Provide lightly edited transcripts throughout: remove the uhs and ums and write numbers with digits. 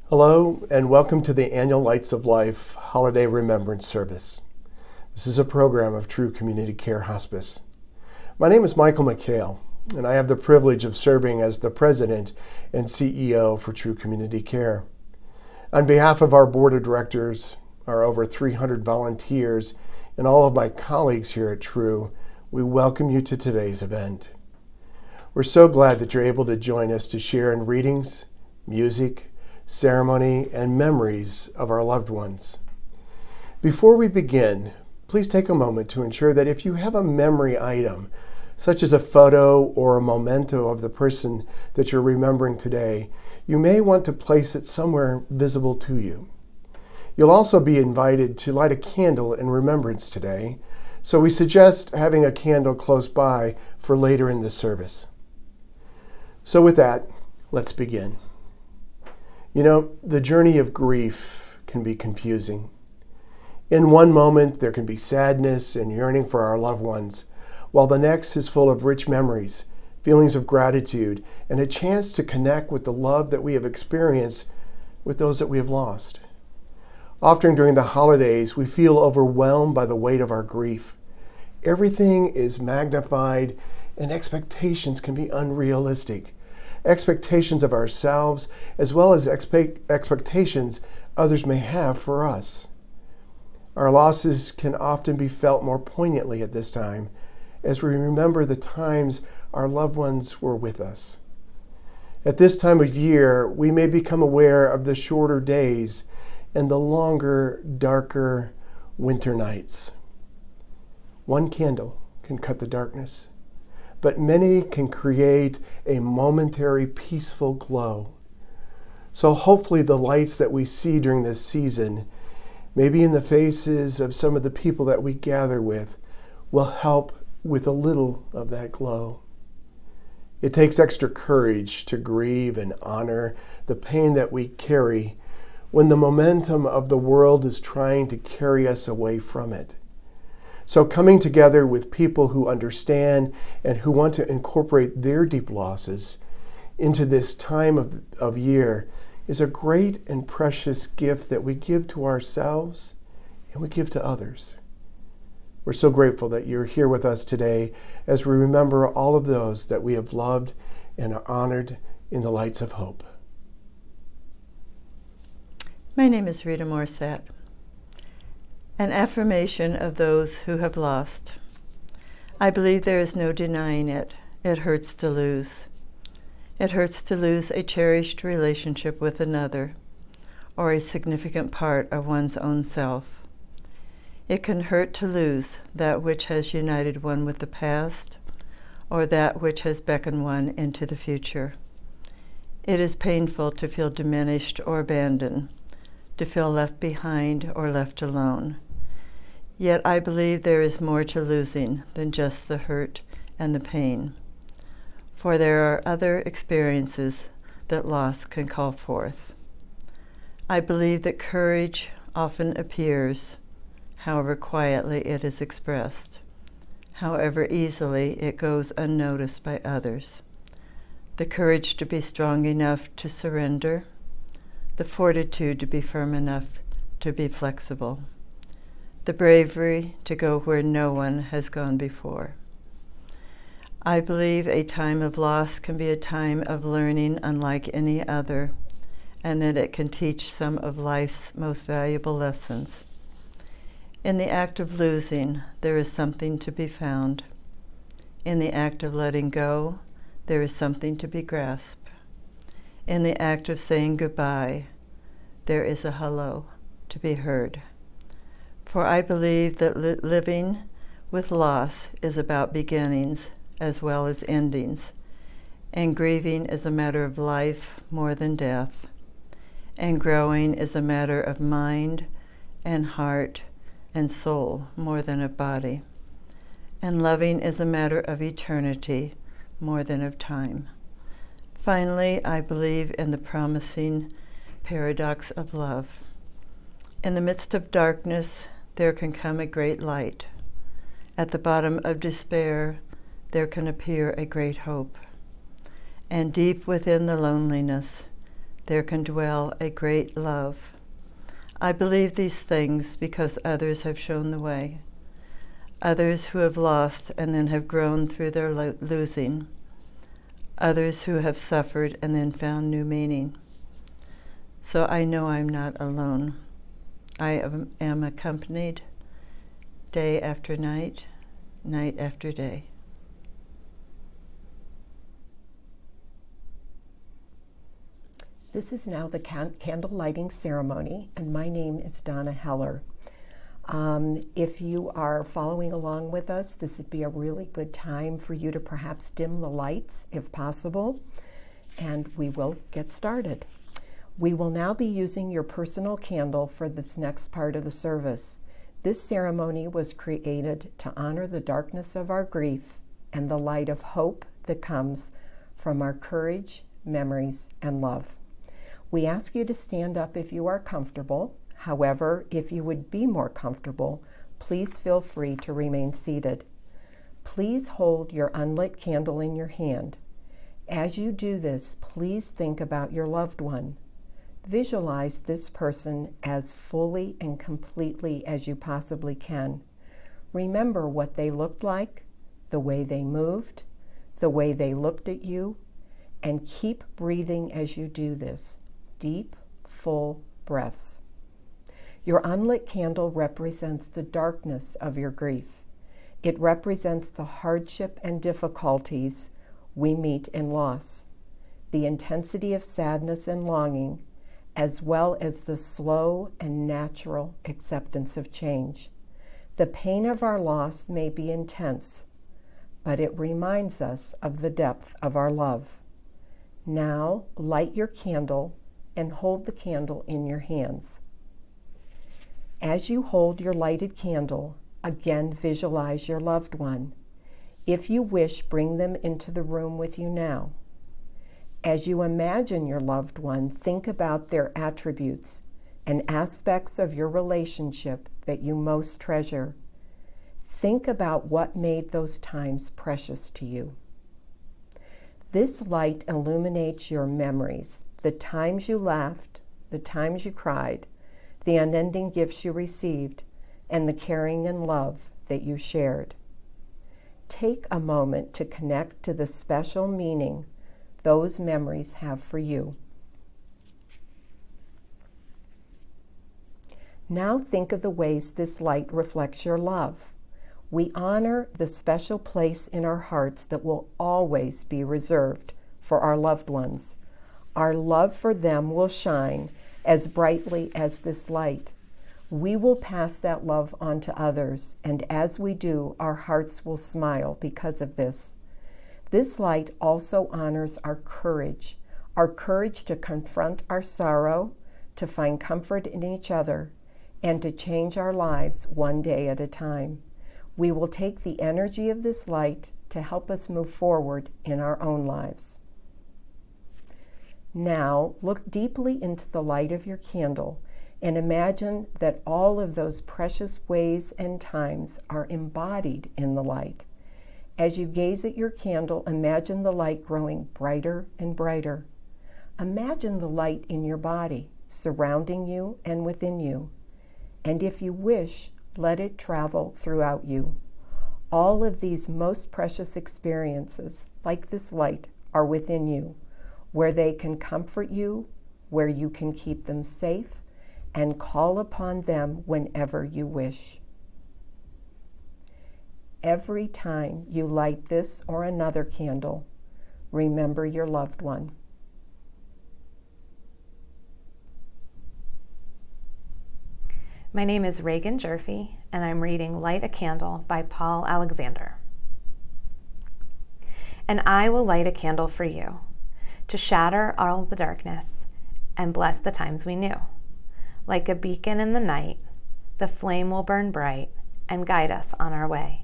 Hello, and welcome to the annual Lights of Life Holiday Remembrance Service. This is a program of TRU Community Care Hospice. My name is Michael McHale, and I have the privilege of serving as the President and CEO for TRU Community Care. On behalf of our Board of Directors, our over 300 volunteers, and all of my colleagues here at TRU, we welcome you to today's event. We're so glad that you're able to join us to share in readings, music, ceremony, and memories of our loved ones. Before we begin, please take a moment to ensure that if you have a memory item, such as a photo or a memento of the person that you're remembering today, you may want to place it somewhere visible to you. You'll also be invited to light a candle in remembrance today, so we suggest having a candle close by for later in the service. So with that, let's begin. You know, the journey of grief can be confusing. In one moment, there can be sadness and yearning for our loved ones, while the next is full of rich memories, feelings of gratitude, and a chance to connect with the love that we have experienced with those that we have lost. Often during the holidays, we feel overwhelmed by the weight of our grief. Everything is magnified, and expectations can be unrealistic. Expectations of ourselves, as well as expectations others may have for us. Our losses can often be felt more poignantly at this time, as we remember the times our loved ones were with us. At this time of year, we may become aware of the shorter days and the longer, darker winter nights. One candle can cut the darkness, but many can create a momentary peaceful glow. So hopefully the lights that we see during this season, maybe in the faces of some of the people that we gather with, will help with a little of that glow. It takes extra courage to grieve and honor the pain that we carry when the momentum of the world is trying to carry us away from it. So coming together with people who understand and who want to incorporate their deep losses into this time of year is a great and precious gift that we give to ourselves and we give to others. We're so grateful that you're here with us today as we remember all of those that we have loved and are honored in the lights of hope. My name is Rita Morset. An affirmation of those who have lost. I believe there is no denying it. It hurts to lose. It hurts to lose a cherished relationship with another, or a significant part of one's own self. It can hurt to lose that which has united one with the past, or that which has beckoned one into the future. It is painful to feel diminished or abandoned, to feel left behind or left alone. Yet I believe there is more to losing than just the hurt and the pain, for there are other experiences that loss can call forth. I believe that courage often appears, however quietly it is expressed, however easily it goes unnoticed by others. The courage to be strong enough to surrender, the fortitude to be firm enough to be flexible, the bravery to go where no one has gone before. I believe a time of loss can be a time of learning unlike any other, and that it can teach some of life's most valuable lessons. In the act of losing, there is something to be found. In the act of letting go, there is something to be grasped. In the act of saying goodbye, there is a hello to be heard. For I believe that living with loss is about beginnings as well as endings, and grieving is a matter of life more than death, and growing is a matter of mind and heart and soul more than of body, and loving is a matter of eternity more than of time. Finally, I believe in the promising paradox of love. In the midst of darkness, there can come a great light. At the bottom of despair, there can appear a great hope. And deep within the loneliness, there can dwell a great love. I believe these things because others have shown the way. Others who have lost and then have grown through their losing. Others who have suffered and then found new meaning. So I know I'm not alone. I am accompanied day after night, night after day. This is now the candle lighting ceremony, and my name is Donna Heller. If you are following along with us, this would be a really good time for you to perhaps dim the lights if possible, and we will get started. We will now be using your personal candle for this next part of the service. This ceremony was created to honor the darkness of our grief and the light of hope that comes from our courage, memories, and love. We ask you to stand up if you are comfortable. However, if you would be more comfortable, please feel free to remain seated. Please hold your unlit candle in your hand. As you do this, please think about your loved one. Visualize this person as fully and completely as you possibly can. Remember what they looked like, the way they moved, the way they looked at you, and keep breathing as you do this. Deep, full breaths. Your unlit candle represents the darkness of your grief. It represents the hardship and difficulties we meet in loss, the intensity of sadness and longing, as well as the slow and natural acceptance of change. The pain of our loss may be intense, but it reminds us of the depth of our love. Now, light your candle and hold the candle in your hands. As you hold your lighted candle, again visualize your loved one. If you wish, bring them into the room with you now. As you imagine your loved one, think about their attributes and aspects of your relationship that you most treasure. Think about what made those times precious to you. This light illuminates your memories, the times you laughed, the times you cried, the unending gifts you received, and the caring and love that you shared. Take a moment to connect to the special meaning those memories have for you. Now think of the ways this light reflects your love. We honor the special place in our hearts that will always be reserved for our loved ones. Our love for them will shine as brightly as this light. We will pass that love on to others, and as we do, our hearts will smile because of this. This light also honors our courage to confront our sorrow, to find comfort in each other, and to change our lives one day at a time. We will take the energy of this light to help us move forward in our own lives. Now, look deeply into the light of your candle and imagine that all of those precious ways and times are embodied in the light. As you gaze at your candle, imagine the light growing brighter and brighter. Imagine the light in your body, surrounding you and within you. And if you wish, let it travel throughout you. All of these most precious experiences, like this light, are within you, where they can comfort you, where you can keep them safe, and call upon them whenever you wish. Every time you light this or another candle, remember your loved one. My name is Reagan Jerfy, and I'm reading Light a Candle by Paul Alexander. And I will light a candle for you, to shatter all the darkness and bless the times we knew. Like a beacon in the night, the flame will burn bright and guide us on our way.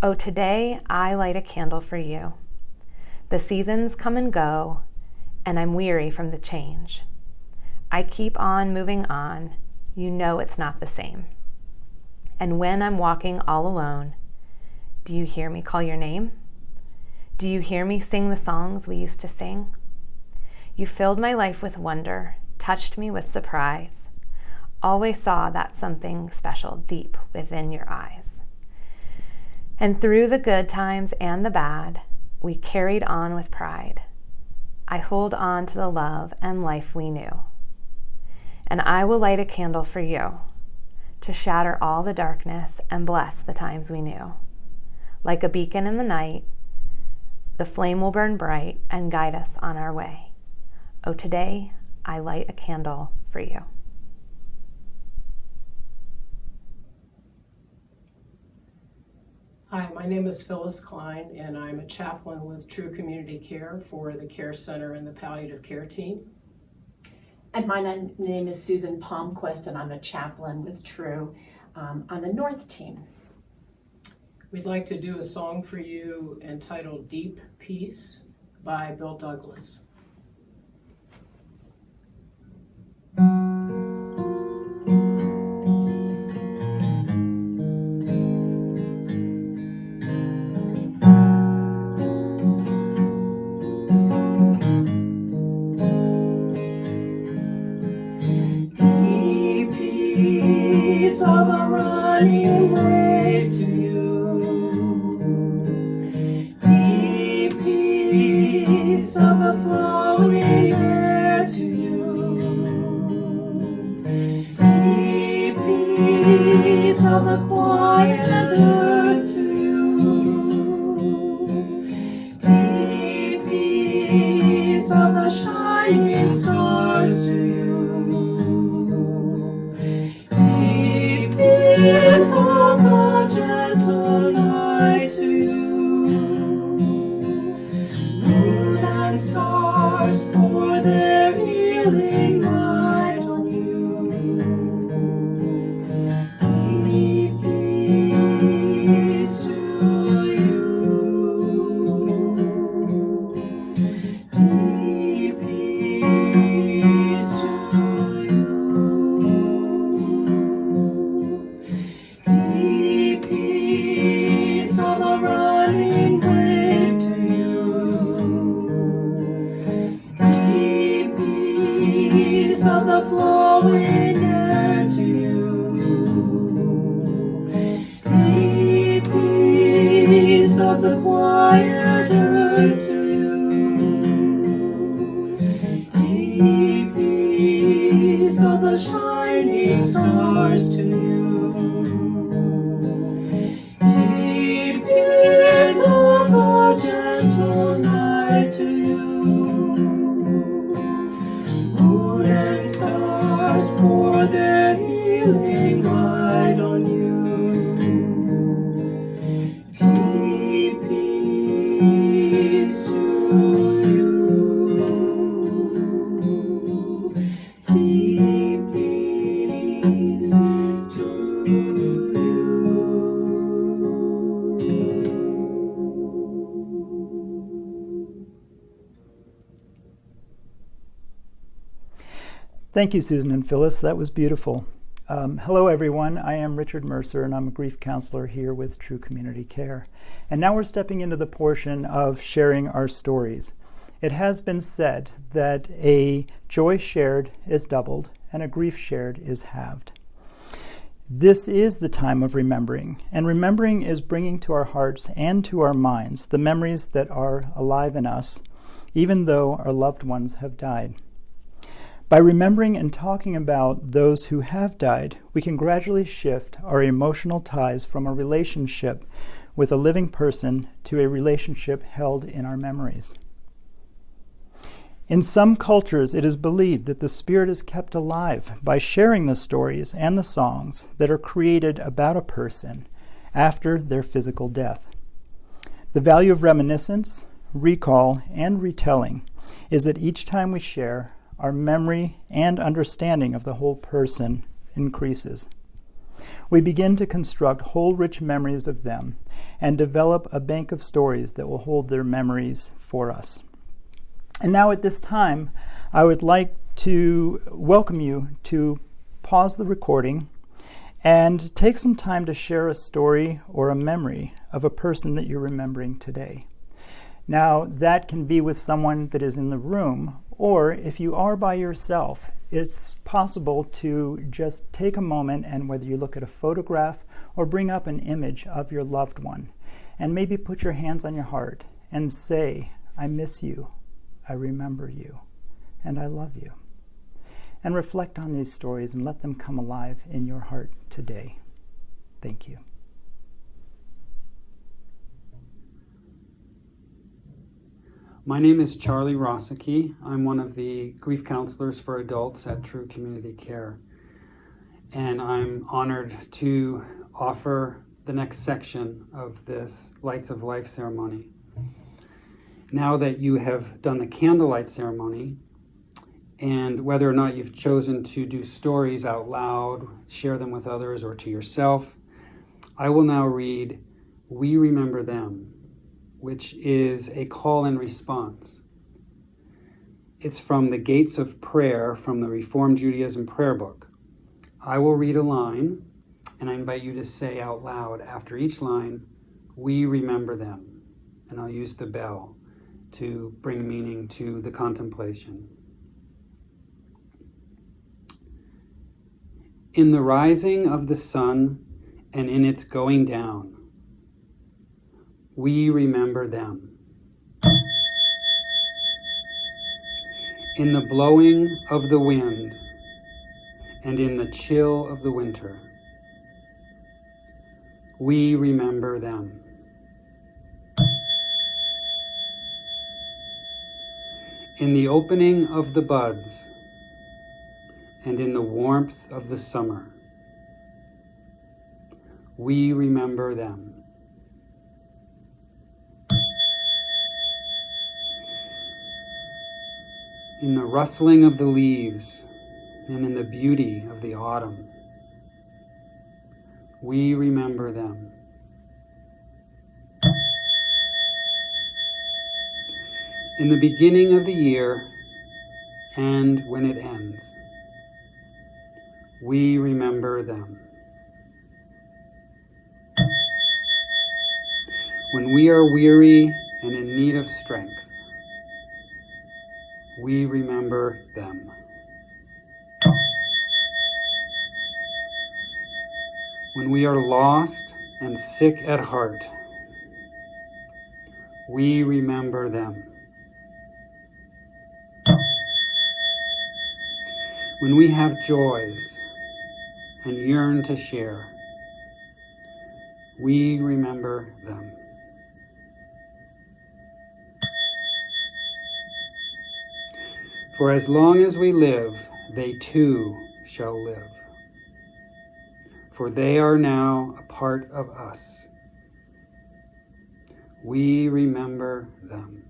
Oh, today I light a candle for you. The seasons come and go, and I'm weary from the change. I keep on moving on, you know it's not the same. And when I'm walking all alone, do you hear me call your name? Do you hear me sing the songs we used to sing? You filled my life with wonder, touched me with surprise. Always saw that something special deep within your eyes. And through the good times and the bad, we carried on with pride. I hold on to the love and life we knew. And I will light a candle for you to shatter all the darkness and bless the times we knew. Like a beacon in the night, the flame will burn bright and guide us on our way. Oh, today I light a candle for you. Hi, my name is Phyllis Klein, and I'm a chaplain with TRU Community Care for the Care Center and the Palliative Care Team. And my name is Susan Palmquist, and I'm a chaplain with TRU on the North Team. We'd like to do a song for you entitled Deep Peace by Bill Douglas. Of a running wave to you, deep peace of the flowing air to you, deep peace of the quiet earth to you, deep peace of the shining stars to you. Peace of the gentle night to you. Moon and stars pour their healing light on you. Deep peace to you. Deep peace to you. Deep peace of a running wave to you. Deep peace of the flowing air to you. Deep peace of the quiet earth to you. Deep peace of the shining stars to you. Deep peace of a gentle night to you. Moon and stars pour their healing light on you. Deep peace to you. Deep peace to you. Thank you, Susan and Phyllis. That was beautiful. Hello, everyone. I am Richard Mercer, and I'm a grief counselor here with TRU Community Care. And now we're stepping into the portion of sharing our stories. It has been said that a joy shared is doubled, and a grief shared is halved. This is the time of remembering, and remembering is bringing to our hearts and to our minds the memories that are alive in us, even though our loved ones have died. By remembering and talking about those who have died, we can gradually shift our emotional ties from a relationship with a living person to a relationship held in our memories. In some cultures, it is believed that the spirit is kept alive by sharing the stories and the songs that are created about a person after their physical death. The value of reminiscence, recall, and retelling is that each time we share, our memory and understanding of the whole person increases. We begin to construct whole rich memories of them and develop a bank of stories that will hold their memories for us. And now at this time, I would like to welcome you to pause the recording and take some time to share a story or a memory of a person that you're remembering today. Now, that can be with someone that is in the room, Or if you are by yourself, it's possible to just take a moment and whether you look at a photograph or bring up an image of your loved one and maybe put your hands on your heart and say, I miss you, I remember you, and I love you. And reflect on these stories and let them come alive in your heart today. Thank you. My name is Charlie Rossicki. I'm one of the grief counselors for adults at TRU Community Care. And I'm honored to offer the next section of this Lights of Life ceremony. Now that you have done the candlelight ceremony, and whether or not you've chosen to do stories out loud, share them with others or to yourself, I will now read We Remember Them, which is a call and response. It's from the Gates of Prayer from the Reformed Judaism Prayer Book. I will read a line, and I invite you to say out loud after each line, we remember them. And I'll use the bell to bring meaning to the contemplation. In the rising of the sun and in its going down, we remember them. In the blowing of the wind and in the chill of the winter, we remember them. In the opening of the buds and in the warmth of the summer, we remember them. In the rustling of the leaves and in the beauty of the autumn, we remember them. In the beginning of the year and when it ends, we remember them. When we are weary and in need of strength, we remember them. When we are lost and sick at heart, we remember them. When we have joys and yearn to share, we remember them. For as long as we live, they too shall live. For they are now a part of us. We remember them.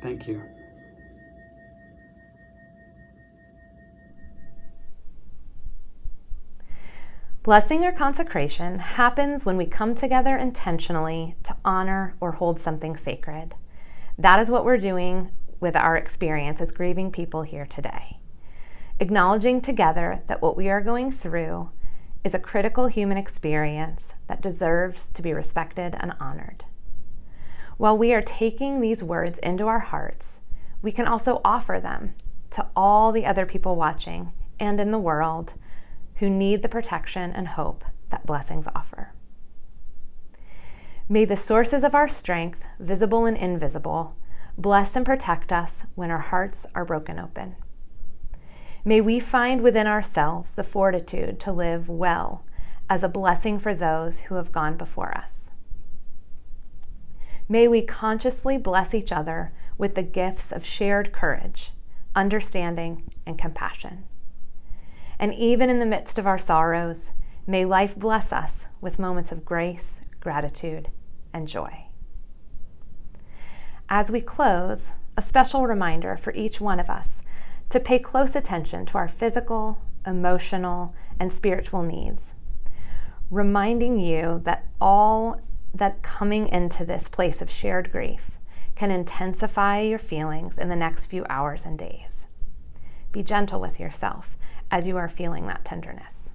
Thank you. Blessing or consecration happens when we come together intentionally to honor or hold something sacred. That is what we're doing with our experience as grieving people here today. Acknowledging together that what we are going through is a critical human experience that deserves to be respected and honored. While we are taking these words into our hearts, we can also offer them to all the other people watching and in the world who need the protection and hope that blessings offer. May the sources of our strength, visible and invisible, bless and protect us when our hearts are broken open. May we find within ourselves the fortitude to live well as a blessing for those who have gone before us. May we consciously bless each other with the gifts of shared courage, understanding, and compassion. And even in the midst of our sorrows, may life bless us with moments of grace, gratitude, and joy. As we close, a special reminder for each one of us to pay close attention to our physical, emotional, and spiritual needs, reminding you that all that coming into this place of shared grief can intensify your feelings in the next few hours and days. Be gentle with yourself as you are feeling that tenderness.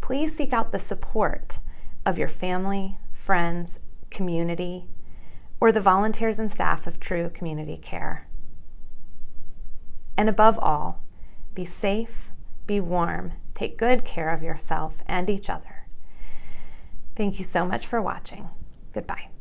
Please seek out the support of your family, friends, community, or the volunteers and staff of TRU Community Care. And above all, be safe, be warm, take good care of yourself and each other. Thank you so much for watching. Goodbye.